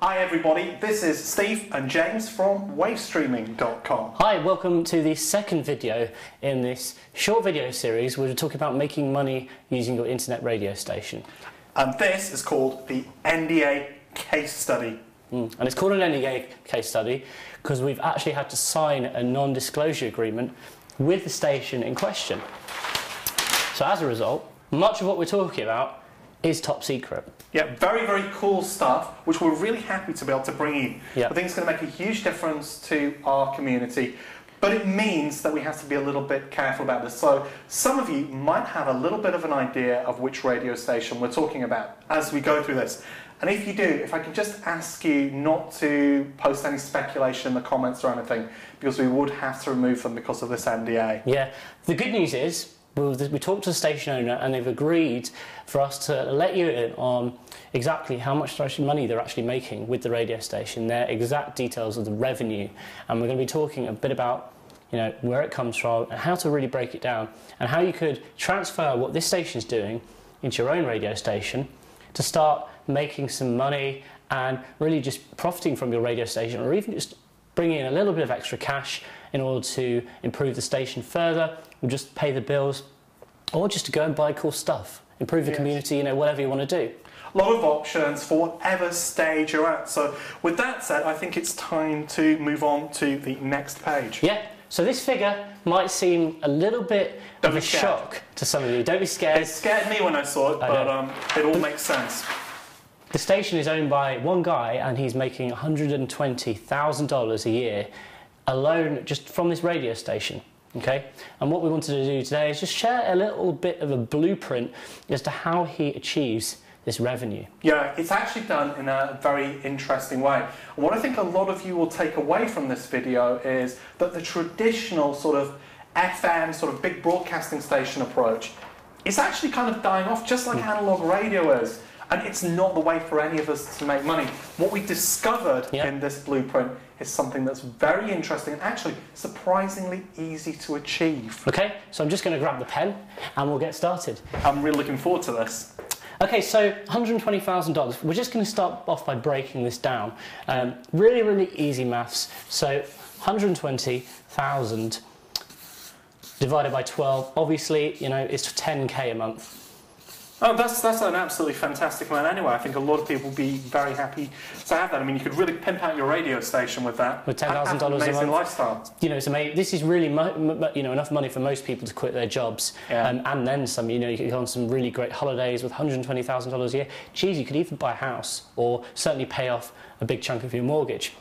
Hi everybody, this is Steve and James from wavestreaming.com. Hi, welcome to the second video in this short video series where we're talking about making money using your internet radio station. And this is called the NDA case study. And it's called an NDA case study because we've actually had to sign a non-disclosure agreement with the station in question. So as a result, much of what we're talking about is top secret. Yeah, very, very cool stuff, which we're really happy to be able to bring in. Yeah. I think it's going to make a huge difference to our community, but it means that we have to be a little bit careful about this. So some of you might have a little bit of an idea of which radio station we're talking about as we go through this. And if you do, if I can just ask you not to post any speculation in the comments or anything, because we would have to remove them because of this NDA. Yeah, the good news is, we talked to the station owner and they've agreed for us to let you in on exactly how much money they're actually making with the radio station, their exact details of the revenue, and we're going to be talking a bit about where it comes from and how to really break it down and how you could transfer what this station is doing into your own radio station to start making some money and really just profiting from your radio station, or even just bringing in a little bit of extra cash in order to improve the station further, or just pay the bills, or just to go and buy cool stuff, improve the community, whatever you want to do. A lot of options for whatever stage you're at. So with that said, I think it's time to move on to the next page. Yeah, so this figure might seem a little bit of a shock to some of you. Don't be scared. It scared me when I saw it, but it all makes sense. The station is owned by one guy and he's making $120,000 a year alone just from this radio station. Okay, and what we wanted to do today is just share a little bit of a blueprint as to how he achieves this revenue. Yeah, it's actually done in a very interesting way. And what I think a lot of you will take away from this video is that the traditional sort of FM, sort of big broadcasting station approach is actually kind of dying off, just like analog radio is. And it's not the way for any of us to make money. What we discovered in this blueprint is something that's very interesting and actually surprisingly easy to achieve. Okay, so I'm just going to grab the pen and we'll get started. I'm really looking forward to this. Okay, so $120,000. We're just going to start off by breaking this down. Really, really easy maths. So 120,000 divided by 12, obviously, it's 10K a month. Oh, that's an absolutely fantastic amount anyway. I think a lot of people will be very happy to have that. I mean, you could really pimp out your radio station with that. With $10,000 a month. Lifestyle. It's amazing. This is really enough money for most people to quit their jobs. Yeah. And then some. You could go on some really great holidays with $120,000 a year. Geez, you could even buy a house or certainly pay off a big chunk of your mortgage.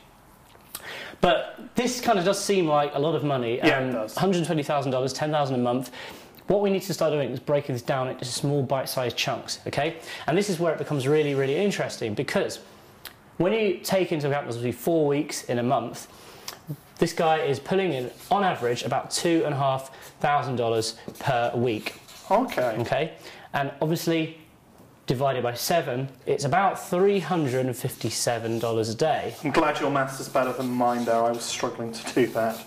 But this kind of does seem like a lot of money. Yeah, it does. $120,000, $10,000 a month. What we need to start doing is breaking this down into small bite-sized chunks, okay? And this is where it becomes really, really interesting, because when you take into account there's 4 weeks in a month, this guy is pulling in, on average, about $2,500 per week. Okay. Okay? And obviously, divided by 7, it's about $357 a day. I'm glad your maths is better than mine there. I was struggling to do that.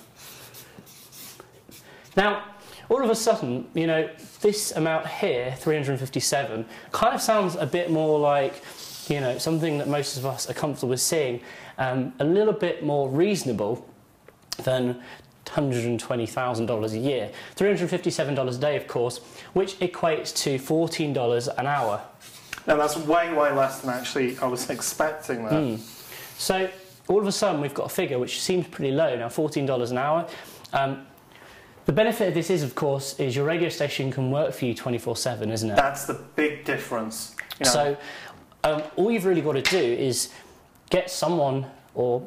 Now, all of a sudden, this amount here, 357, kind of sounds a bit more like, something that most of us are comfortable with seeing, a little bit more reasonable than $120,000 a year. $357 a day, of course, which equates to $14 an hour. Now, that's way, way less than actually I was expecting that. So, all of a sudden, we've got a figure which seems pretty low now, $14 an hour. The benefit of this is, of course, is your radio station can work for you 24/7, isn't it? That's the big difference. So, all you've really got to do is get someone or,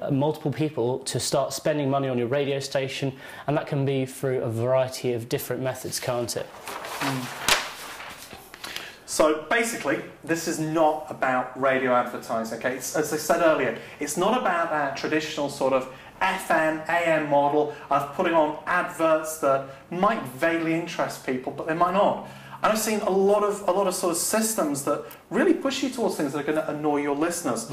multiple people to start spending money on your radio station, and that can be through a variety of different methods, can't it? So basically, this is not about radio advertising, okay? As I said earlier, it's not about that traditional sort of FM, AM model of putting on adverts that might vaguely interest people, but they might not. And I've seen a lot of sort of systems that really push you towards things that are going to annoy your listeners.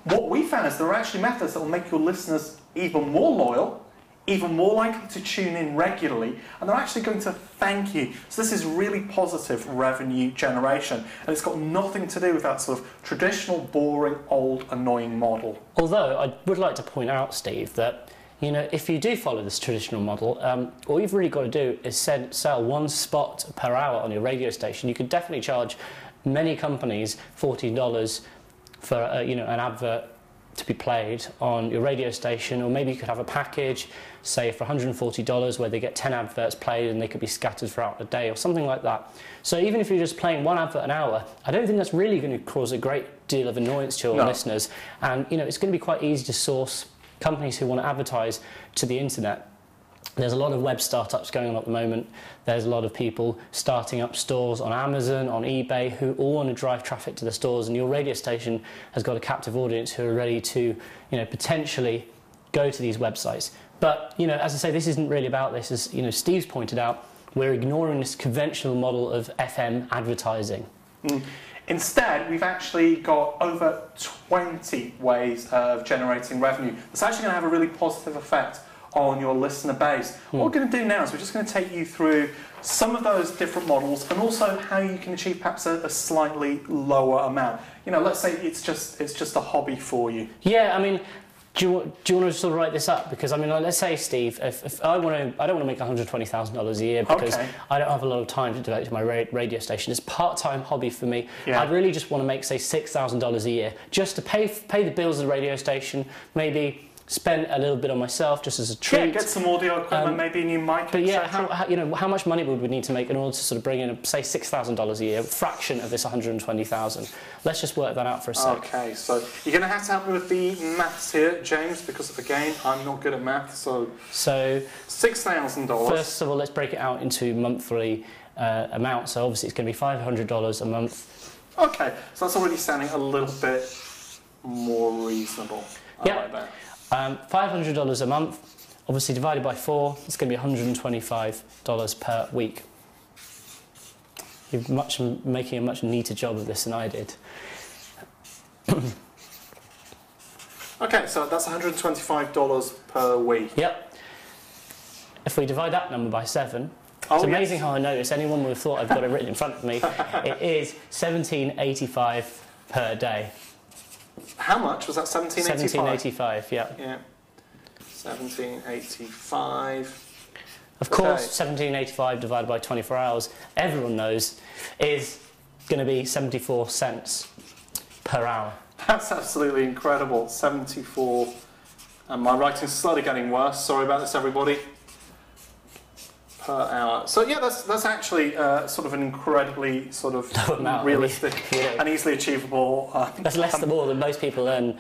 What we found is there are actually methods that will make your listeners even more loyal, even more likely to tune in regularly, and they're actually going to thank you. So this is really positive revenue generation, and it's got nothing to do with that sort of traditional, boring, old, annoying model. Although I would like to point out, Steve, that if you do follow this traditional model, all you've really got to do is sell one spot per hour on your radio station. You could definitely charge many companies $40 for an advert to be played on your radio station, or maybe you could have a package, say for $140, where they get 10 adverts played and they could be scattered throughout the day or something like that. So even if you're just playing one advert an hour, I don't think that's really going to cause a great deal of annoyance to your listeners, and it's going to be quite easy to source companies who want to advertise to the internet. There's a lot of web startups going on at the moment. There's a lot of people starting up stores on Amazon, on eBay, who all want to drive traffic to the stores, and your radio station has got a captive audience who are ready to, potentially go to these websites. But, as I say, this isn't really about this. As, Steve's pointed out, we're ignoring this conventional model of FM advertising. Instead, we've actually got over 20 ways of generating revenue. It's actually going to have a really positive effect on your listener base. What we're going to do now is we're just going to take you through some of those different models, and also how you can achieve perhaps a slightly lower amount. Let's say it's just a hobby for you. Yeah, I mean, do you want to sort of write this up? Because let's say, Steve, if I don't want to make $120,000 a year because I don't have a lot of time to devote to my radio station. It's a part-time hobby for me. I'd really just want to make, say, $6,000 a year just to pay the bills of the radio station, maybe spend a little bit on myself just as a treat. Yeah, get some audio equipment, maybe a new mic, but yeah, how much money would we need to make in order to sort of bring in, say, $6,000 a year, a fraction of this $120,000? Let's just work that out for a sec. Okay, so you're going to have to help me with the maths here, James, because again, I'm not good at maths. So $6,000. First of all, let's break it out into monthly amount. So obviously, it's going to be $500 a month. Okay, so that's already sounding a little bit more reasonable. I like that. $500 a month, obviously divided by 4, it's going to be $125 per week. You're making a much neater job of this than I did. Okay, so that's $125 per week. Yep. If we divide that number by 7, it's amazing how I noticed. Anyone would have thought I've got it written in front of me. It is $17.85 per day. How much was that? $17.85? $17.85, yeah. Yeah. $17.85. Of course, $17.85 divided by 24 hours, everyone knows, is going to be 74 cents per hour. That's absolutely incredible. 74. And my writing's slowly getting worse. Sorry about this, everybody. Per hour. So yeah, that's actually sort of an incredibly sort of realistic and easily achievable. That's less than more than most people earn,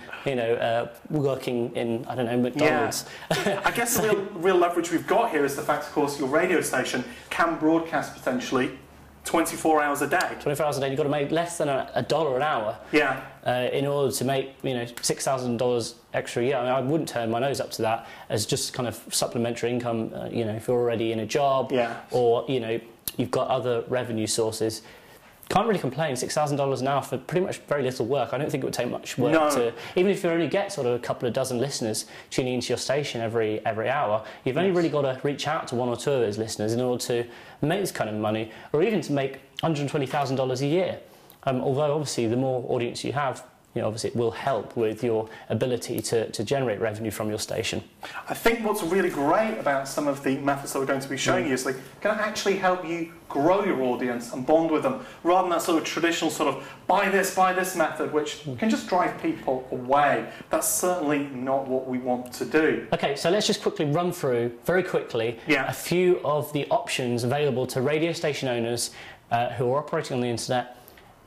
working in, I don't know, McDonald's. Yeah. I guess the real leverage we've got here is the fact, of course, your radio station can broadcast potentially 24 hours a day. 24 hours a day. You've got to make less than $1 an hour. Yeah. In order to make $6,000 extra a year. I wouldn't turn my nose up to that as just kind of supplementary income. If you're already in a job, or you've got other revenue sources. Can't really complain. $6,000 an hour for pretty much very little work. I don't think it would take much work to, even if you only get sort of a couple of dozen listeners tuning into your station every hour, you've only really got to reach out to one or two of those listeners in order to make this kind of money, or even to make $120,000 a year. Although obviously the more audience you have, obviously it will help with your ability to generate revenue from your station. I think what's really great about some of the methods that we're going to be showing you is they can actually help you grow your audience and bond with them, rather than that sort of traditional sort of buy this method, which can just drive people away. That's certainly not what we want to do. Okay, so let's just quickly run through, very quickly, a few of the options available to radio station owners who are operating on the internet.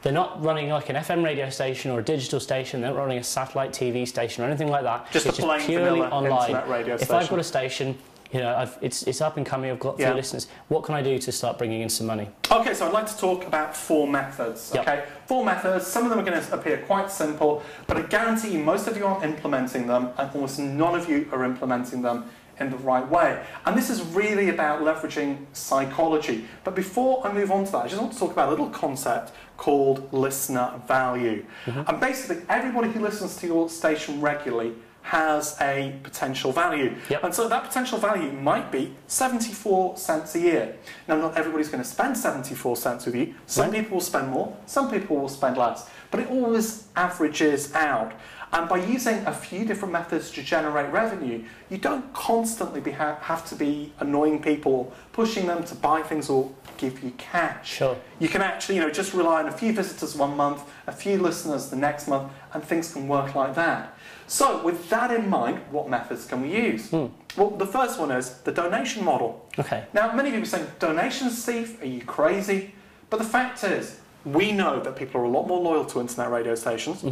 They're not running like an FM radio station or a digital station. They're not running a satellite TV station or anything like that. Just it's a plain purely vanilla online. Internet radio station. If I've got a station, it's up and coming. I've got a few listeners. What can I do to start bringing in some money? Okay, so I'd like to talk about 4 methods. Okay, 4 methods. Some of them are going to appear quite simple, but I guarantee you most of you aren't implementing them, and almost none of you are implementing them in the right way. And this is really about leveraging psychology. But before I move on to that, I just want to talk about a little concept called listener value. And basically, everybody who listens to your station regularly has a potential value. Yep. And so that potential value might be 74 cents a year. Now, not everybody's going to spend 74 cents with you. Some people will spend more, some people will spend less, but it always averages out. And by using a few different methods to generate revenue, you don't constantly have to be annoying people, pushing them to buy things or give you cash. Sure. You can actually, just rely on a few visitors one month, a few listeners the next month, and things can work like that. So, with that in mind, what methods can we use? Well, the first one is the donation model. Okay. Now, many people are saying, donations, Steve? Are you crazy? But the fact is, we know that people are a lot more loyal to internet radio stations.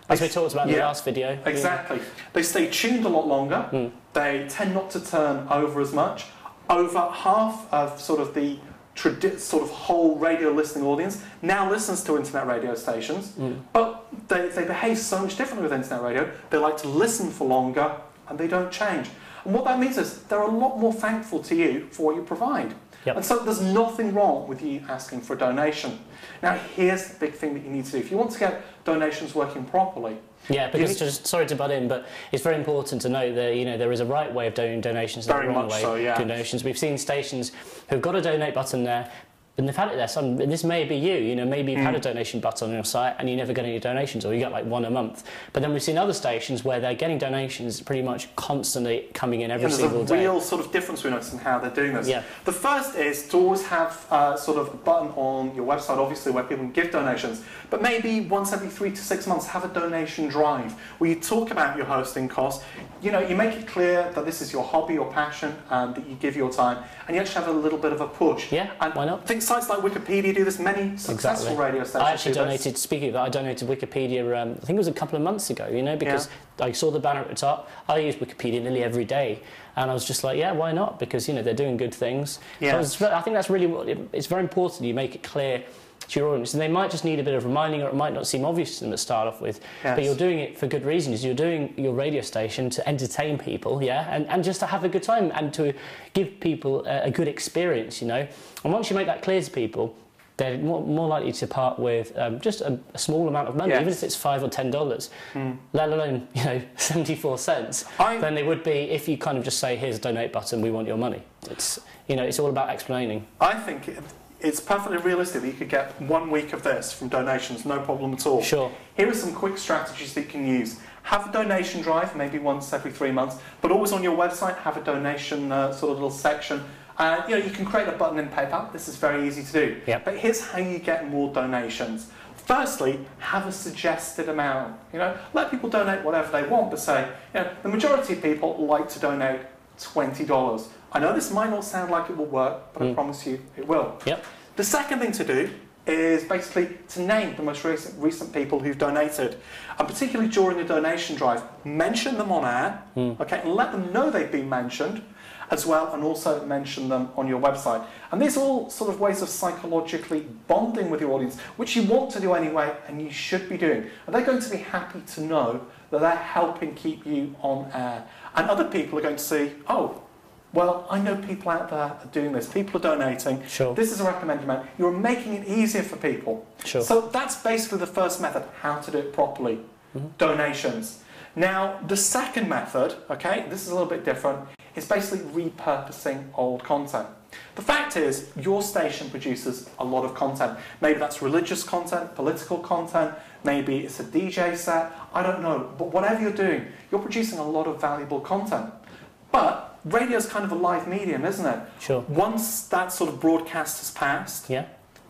As we talked about in the last video. Exactly. They stay tuned a lot longer. They tend not to turn over as much. Over half of sort of the whole radio listening audience now listens to internet radio stations, but they behave so much differently with internet radio. They like to listen for longer and they don't change. And what that means is they're a lot more thankful to you for what you provide. Yep. And so there's nothing wrong with you asking for a donation. Now, here's the big thing that you need to do. If you want to get donations working properly... Yeah, because just sorry to butt in, but it's very important to note that there is a right way of doing donations and a wrong way of doing donations. We've seen stations who've got a donate button there, and they've had it there. And this may be you. Maybe you've had a donation button on your site and you never get any donations, or you get like one a month. But then we've seen other stations where they're getting donations pretty much constantly coming in every single day. There's a real sort of difference we notice in how they're doing this. Yeah. The first is to always have sort of a button on your website, obviously, where people can give donations. But maybe once every 3 to 6 months, have a donation drive where you talk about your hosting costs. You make it clear that this is your hobby or passion and that you give your time, and you actually have a little bit of a push. Yeah, and why not? I think sites like Wikipedia do this. Many successful radio stations I actually do this. donated, speaking of that, I donated Wikipedia, I think it was a couple of months ago, because I saw the banner at the top. I use Wikipedia nearly every day. And I was just like, yeah, why not? Because, they're doing good things. Yeah. So I think that's really, it's very important you make it clear to your audience. And they might just need a bit of reminding, or it might not seem obvious to them to start off with. Yes. But you're doing it for good reasons. You're doing your radio station to entertain people, and just to have a good time and to give people a good experience, And once you make that clear to people, they're more likely to part with just a small amount of money, even if it's $5 or $10, let alone 74 cents, than they would be if you kind of just say, here's a donate button, we want your money. It's it's all about explaining. I think it's perfectly realistic that you could get 1 week of this from donations, no problem at all. Sure. Here are some quick strategies that you can use. Have a donation drive, maybe once every 3 months, but always on your website, have a donation sort of little section. You can create a button in PayPal. This is very easy to do. Yep. But here's how you get more donations. Firstly, have a suggested amount. Let people donate whatever they want, but say, the majority of people like to donate $20. I know this might not sound like it will work, but I promise you it will. Yep. The second thing to do is basically to name the most recent people who've donated. And particularly during a donation drive, mention them on air, okay, and let them know they've been mentioned as well, and also mention them on your website. And these are all sort of ways of psychologically bonding with your audience, which you want to do anyway, and you should be doing. And they're going to be happy to know that they're helping keep you on air. And other people are going to see, oh, well, I know people out there are doing this. People are donating. Sure. This is a recommended amount. You're making it easier for people. Sure. So that's basically the first method, how to do it properly. Donations. Now, the second method, okay, this is a little bit different, is basically repurposing old content. The fact is, your station produces a lot of content. Maybe that's religious content, political content, maybe it's a DJ set, I don't know. But whatever you're doing, you're producing a lot of valuable content. But radio's kind of a live medium, isn't it? Sure. Once that sort of broadcast has passed,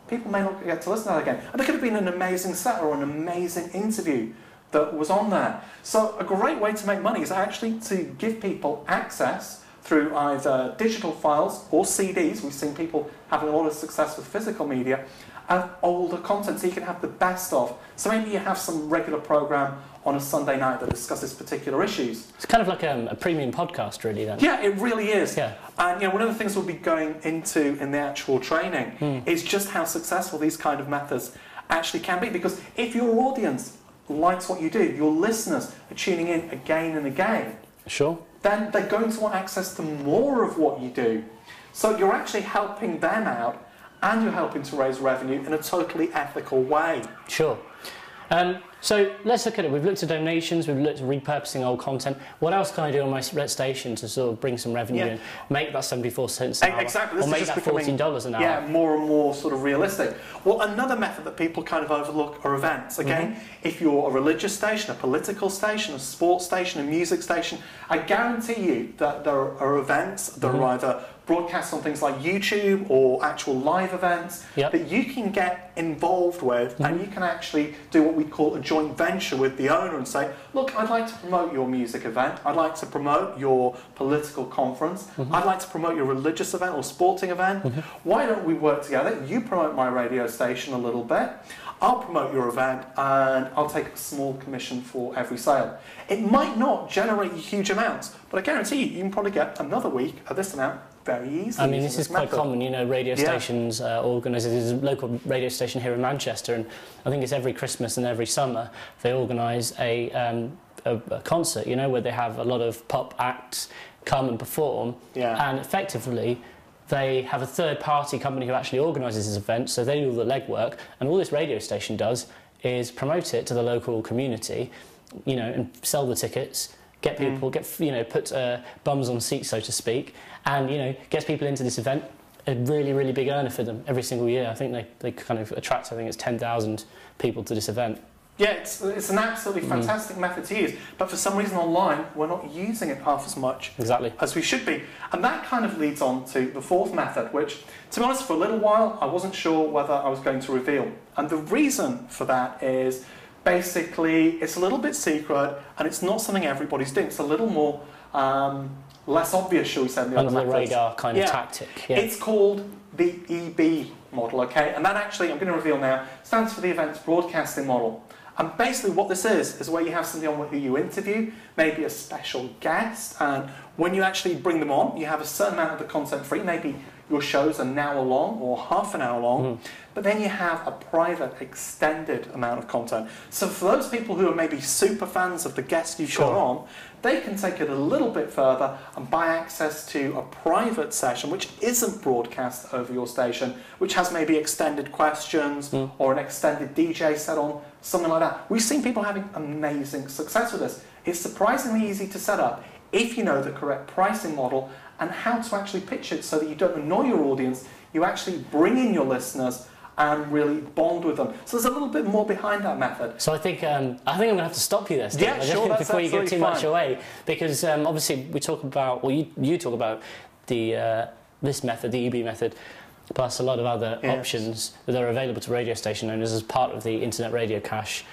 people may not get to listen to that again. And there could have been an amazing set or an amazing interview that was on there. So a great way to make money is actually to give people access through either digital files or CDs. We've seen people having a lot of success with physical media, of older content, so you can have the best of. So maybe you have some regular program on a Sunday night that discusses particular issues. It's kind of like a premium podcast, really, then. Yeah, it really is. Yeah. And one of the things we'll be going into in the actual training is just how successful these kind of methods actually can be. Because if your audience likes what you do, your listeners are tuning in again and again, sure, then they're going to want access to more of what you do. So you're actually helping them out, and you're helping to raise revenue in a totally ethical way. Sure. So let's look at it. We've looked at donations, we've looked at repurposing old content. What else can I do on my station to sort of bring some revenue in? Make that 74 cents an hour, exactly. or make that $14 an hour. Yeah, more and more sort of realistic. Well, another method that people kind of overlook are events. Again, if you're a religious station, a political station, a sports station, a music station, I guarantee you that there are events that are either broadcast on things like YouTube or actual live events that you can get involved with, and you can actually do what we call a joint venture with the owner and say, look, I'd like to promote your music event, I'd like to promote your political conference, I'd like to promote your religious event or sporting event. Why don't we work together? You promote my radio station a little bit, I'll promote your event, and I'll take a small commission for every sale. It might not generate huge amounts, but I guarantee you can probably get another week at this amount very easily. I mean, this is quite common, you know, radio stations organise, there's a local radio station here in Manchester, and I think it's every Christmas and every summer they organise a concert, you know, where they have a lot of pop acts come and perform, and effectively they have a third-party company who actually organises this event, so they do all the legwork, and all this radio station does is promote it to the local community, you know, and sell the tickets, get people, put bums on seats, so to speak, and, you know, gets people into this event. A really, really big earner for them every single year. I think they kind of attract, I think it's 10,000 people to this event. Yeah, it's an absolutely fantastic method to use, but for some reason online we're not using it half as much as we should be. And that kind of leads on to the fourth method, which, to be honest, for a little while I wasn't sure whether I was going to reveal. And the reason for that is basically it's a little bit secret and it's not something everybody's doing. It's a little more less obvious, shall we say, than the other methods. Under the radar kind of tactic. Yeah. It's called the EB model, okay? And that actually, I'm going to reveal now, stands for the Events Broadcasting Model. And basically what this is where you have somebody on who you interview, maybe a special guest, and when you actually bring them on, you have a certain amount of the content free, maybe your shows are an hour long or half an hour long, but then you have a private, extended amount of content. So for those people who are maybe super fans of the guest you've got on, they can take it a little bit further and buy access to a private session which isn't broadcast over your station, which has maybe extended questions or an extended DJ set on, something like that. We've seen people having amazing success with this. It's surprisingly easy to set up if you know the correct pricing model and how to actually pitch it so that you don't annoy your audience, you actually bring in your listeners and really bond with them. So there's a little bit more behind that method. So I think I'm going to have to stop you there, Steve, before you give too much away, because obviously we talk about, well, you talk about the this method, the EB method, plus a lot of other options that are available to radio station owners as part of the Internet Radio Cache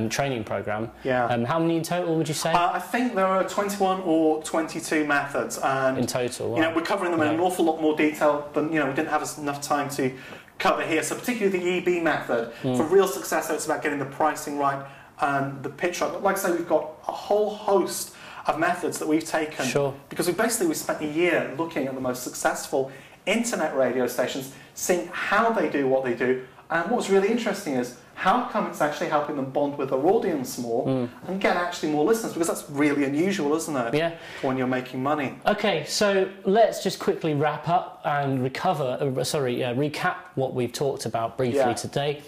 training program. How many in total would you say? I think there are 21 or 22 methods. And, in total, wow. You know, we're covering them in an awful lot more detail than, you know, we didn't have enough time to cover here. So particularly the EB method, for real success, it's about getting the pricing right and the pitch right. But like I say, we've got a whole host of methods that we've taken because we spent a year looking at the most successful internet radio stations, seeing how they do what they do. And what's really interesting is how come it's actually helping them bond with their audience more and get actually more listeners, because that's really unusual, isn't it? Yeah. When you're making money. Okay, so let's just quickly wrap up and recap what we've talked about briefly today.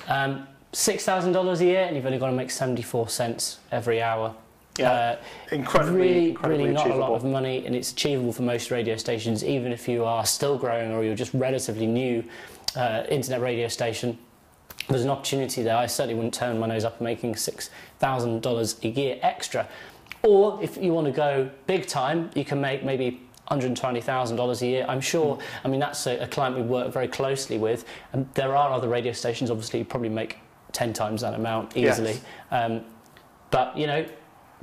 $6,000 a year, and you've only got to make 74 cents every hour. Incredibly not achievable. A lot of money, and it's achievable for most radio stations, even if you are still growing or you're just relatively new internet radio station. There's an opportunity there. I certainly wouldn't turn my nose up at making $6,000 a year extra. Or if you want to go big time, you can make maybe $120,000 a year. I'm sure, I mean, that's a client we work very closely with, and there are other radio stations, obviously, you probably make 10 times that amount easily. But, you know,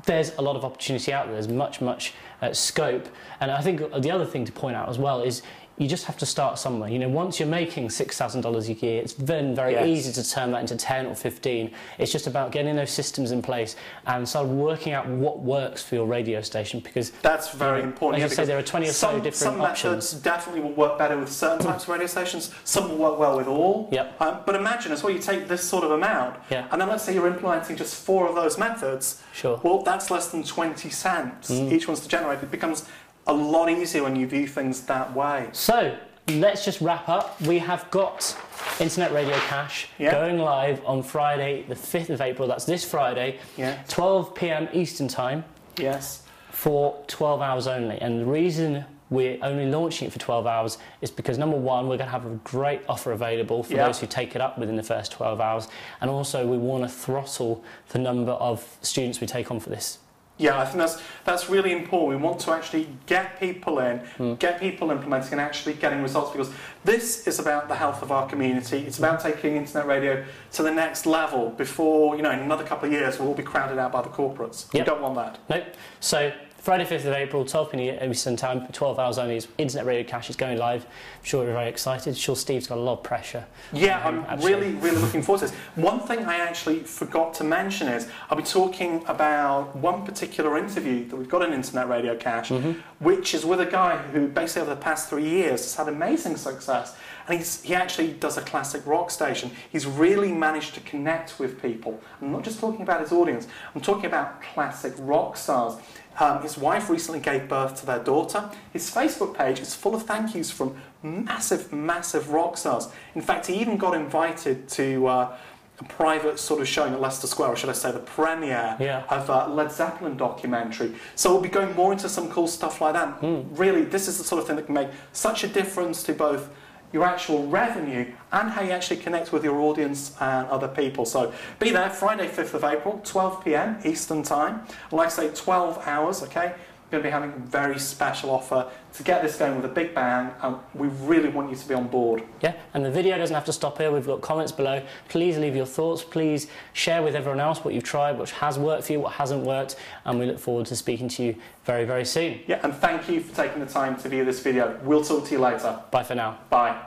there's a lot of opportunity out there. There's much scope. And I think the other thing to point out as well is you just have to start somewhere. You know, once you're making $6,000 a year, it's then very easy to turn that into 10 or 15. It's just about getting those systems in place and start working out what works for your radio station, because that's very important. As you say, there are 20 or so different options. Some methods definitely will work better with certain types of radio stations. Some will work well with all. But imagine as well, you take this sort of amount, and then let's say you're implementing just 4 of those methods. Well, that's less than 20 cents each one's to generate. It becomes a lot easier when you view things that way. So, let's just wrap up. We have got Internet Radio Cache going live on Friday, the 5th of April. That's this Friday, 12 p.m. Eastern Time. Yes. For 12 hours only. And the reason we're only launching it for 12 hours is because, number one, we're going to have a great offer available for those who take it up within the first 12 hours. And also, we want to throttle the number of students we take on for this. Yeah, I think that's really important. We want to actually get people in, get people implementing and actually getting results, because this is about the health of our community. It's about taking internet radio to the next level before, in another couple of years, we'll all be crowded out by the corporates. We don't want that. Nope. So Friday 5th of April, 12 p.m. Eastern Time, for 12 hours only, Internet Radio Cache is going live. I'm sure we're very excited. I'm sure Steve's got a lot of pressure. Yeah, I'm really looking forward to this. One thing I actually forgot to mention is I'll be talking about one particular interview that we've got in Internet Radio Cache, which is with a guy who basically over the past 3 years has had amazing success. And he actually does a classic rock station. He's really managed to connect with people. I'm not just talking about his audience, I'm talking about classic rock stars. His wife recently gave birth to their daughter. His Facebook page is full of thank yous from massive rock stars. In fact, he even got invited to a private sort of showing at Leicester Square, or should I say the premiere of a Led Zeppelin documentary. So we'll be going more into some cool stuff like that. Really, this is the sort of thing that can make such a difference to both your actual revenue and how you actually connect with your audience and other people. So be there Friday 5th of April, 12 p.m. Eastern Time. Like I say, 12 hours, okay? We're going to be having a very special offer to get this going with a big bang, and we really want you to be on board. Yeah, and the video doesn't have to stop here. We've got comments below. Please leave your thoughts. Please share with everyone else what you've tried, what has worked for you, what hasn't worked, and we look forward to speaking to you very, very soon. Yeah, and thank you for taking the time to view this video. We'll talk to you later. Bye for now. Bye.